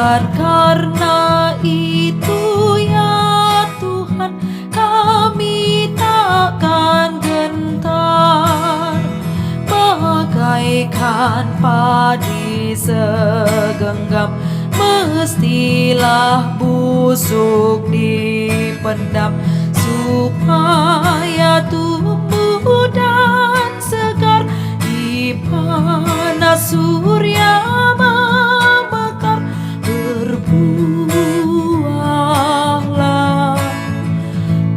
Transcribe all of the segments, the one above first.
Karena itu ya Tuhan, kami takkan gentar, bagaikan padi segenggam, mestilah busuk dipendam, supaya tumbuh dan segar di panas surya memekar. Berbuahlah,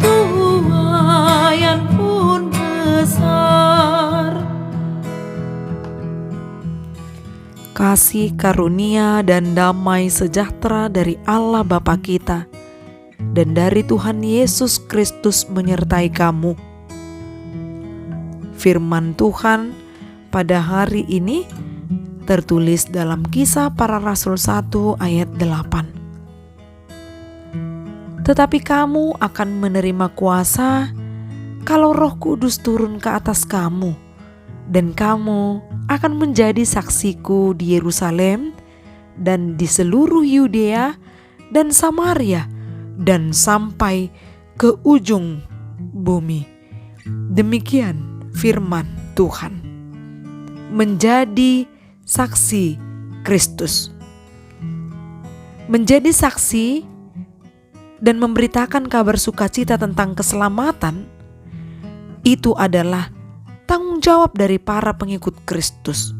tuaian pun besar. Kasih karunia dan damai sejahtera dari Allah Bapa kita dan dari Tuhan Yesus Kristus menyertai kamu. Firman Tuhan pada hari ini tertulis dalam Kisah Para Rasul 1 ayat 8. Tetapi kamu akan menerima kuasa kalau Roh Kudus turun ke atas kamu, dan kamu akan menjadi saksiku di Yerusalem dan di seluruh Yudea dan Samaria dan sampai ke ujung bumi. Demikian firman Tuhan. Menjadi saksi Kristus. Menjadi saksi dan memberitakan kabar sukacita tentang keselamatan itu adalah tanggung jawab dari para pengikut Kristus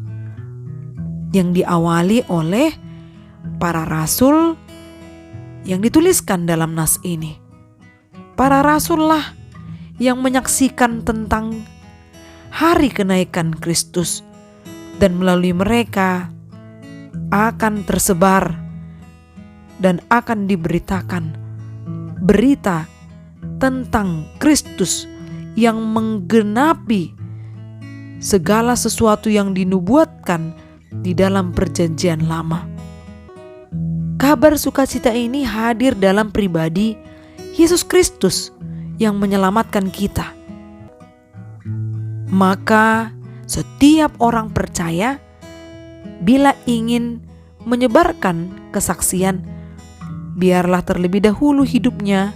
yang diawali oleh para rasul yang dituliskan dalam nas ini. Para rasullah yang menyaksikan tentang hari kenaikan Kristus, dan melalui mereka akan tersebar dan akan diberitakan berita tentang Kristus yang menggenapi segala sesuatu yang dinubuatkan di dalam perjanjian lama. Kabar sukacita ini hadir dalam pribadi Yesus Kristus yang menyelamatkan kita. Maka setiap orang percaya, bila ingin menyebarkan kesaksian, biarlah terlebih dahulu hidupnya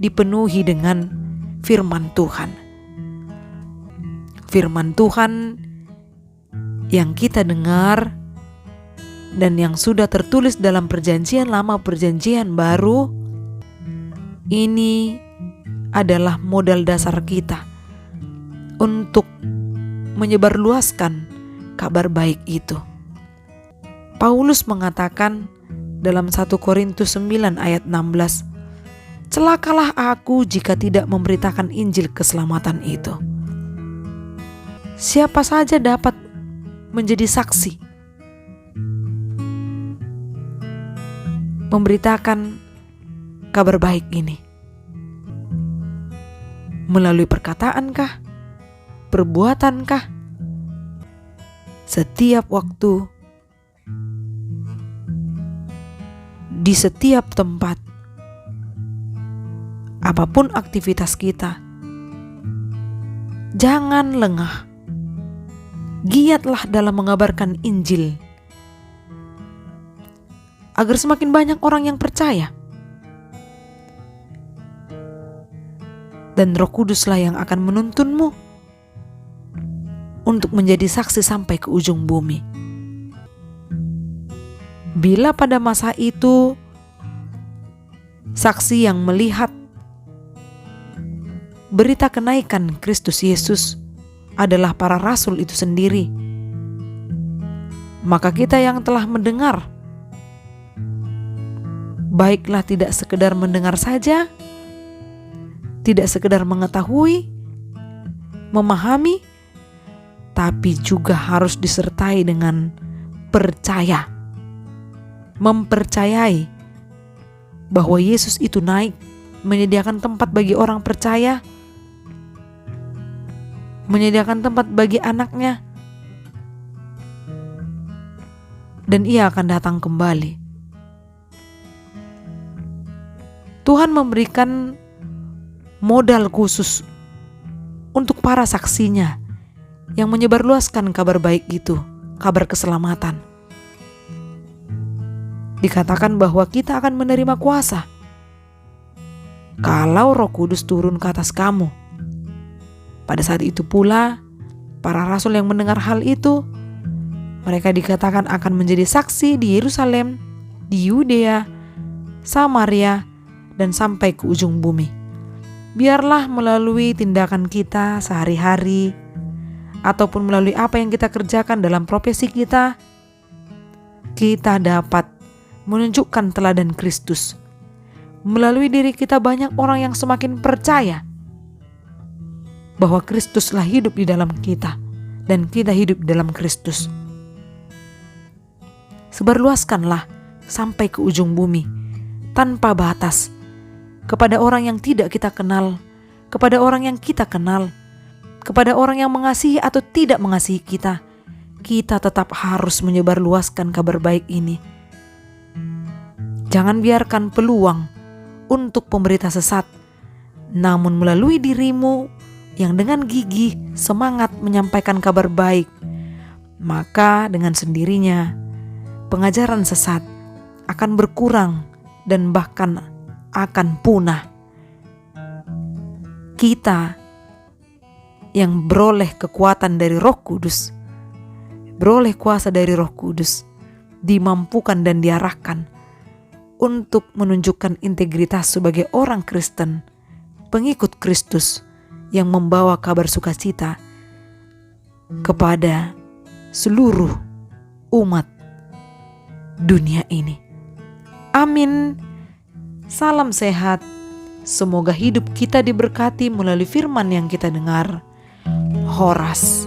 dipenuhi dengan firman Tuhan. Firman Tuhan yang kita dengar dan yang sudah tertulis dalam perjanjian lama, perjanjian baru, ini adalah modal dasar kita untuk menyebarluaskan kabar baik itu. Paulus mengatakan dalam 1 Korintus 9 ayat 16, "Celakalah aku jika tidak memberitakan Injil keselamatan itu." Siapa saja dapat menjadi saksi, memberitakan kabar baik ini. Melalui perkataankah? Perbuatankah? Setiap waktu, di setiap tempat, apapun aktivitas kita, jangan lengah. Giatlah dalam mengabarkan Injil, agar semakin banyak orang yang percaya. Dan Roh Kuduslah yang akan menuntunmu untuk menjadi saksi sampai ke ujung bumi. Bila pada masa itu saksi yang melihat berita kenaikan Kristus Yesus adalah para rasul itu sendiri, maka kita yang telah mendengar, baiklah tidak sekedar mendengar saja, tidak sekedar mengetahui, memahami, tapi juga harus disertai dengan percaya. Mempercayai bahwa Yesus itu naik, menyediakan tempat bagi orang percaya, menyediakan tempat bagi anaknya, dan ia akan datang kembali. Tuhan memberikan modal khusus untuk para saksinya yang menyebarluaskan kabar baik itu, kabar keselamatan. dikatakan bahwa kita akan menerima kuasa kalau Roh Kudus turun ke atas kamu. Pada saat itu pula, para rasul yang mendengar hal itu, mereka dikatakan akan menjadi saksi di Yerusalem, di Yudea, Samaria, dan sampai ke ujung bumi. Biarlah melalui tindakan kita sehari-hari, ataupun melalui apa yang kita kerjakan dalam profesi kita dapat menunjukkan teladan Kristus. Melalui diri kita banyak orang yang semakin percaya bahwa Kristuslah hidup di dalam kita dan kita hidup di dalam Kristus. Sebarluaskanlah sampai ke ujung bumi tanpa batas, kepada orang yang tidak kita kenal, kepada orang yang kita kenal, kepada orang yang mengasihi atau tidak mengasihi kita. Kita tetap harus menyebarluaskan kabar baik ini. Jangan biarkan peluang untuk pemberita sesat, namun melalui dirimu yang dengan gigih semangat menyampaikan kabar baik, maka dengan sendirinya pengajaran sesat akan berkurang dan bahkan akan punah. Kita yang beroleh kekuatan dari Roh Kudus, beroleh kuasa dari Roh Kudus, dimampukan dan diarahkan untuk menunjukkan integritas sebagai orang Kristen, pengikut Kristus yang membawa kabar sukacita kepada seluruh umat dunia ini. Amin. Salam sehat. Semoga hidup kita diberkati melalui firman yang kita dengar. Horas.